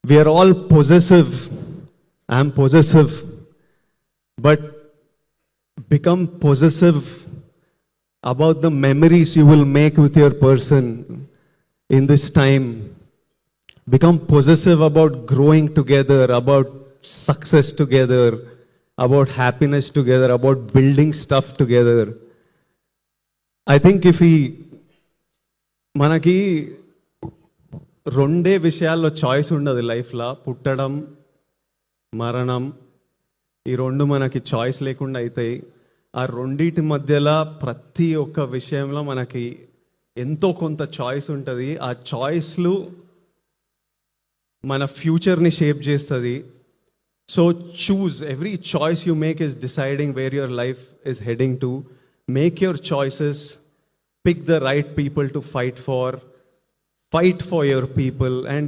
We are all possessive. I am possessive. But become possessive about the memories you will make with your person in this time. Become possessive about growing together, about success together, about happiness together, about building stuff together. I think if we మనకి రెండే విషయాల్లో choice ఉండదు లైఫ్లో, పుట్టడం మరణం. ఈ రెండు మనకి చాయిస్ లేకుండా అవుతాయి. ఆ రెండింటి మధ్యలో ప్రతి ఒక్క విషయంలో మనకి ఎంతో కొంత చాయిస్ ఉంటుంది. ఆ చాయిస్లు మన ఫ్యూచర్ని షేప్ చేస్తుంది. So choose, every choice you make is deciding where your life is heading to. Make your choices, pick the right people to fight for your people, and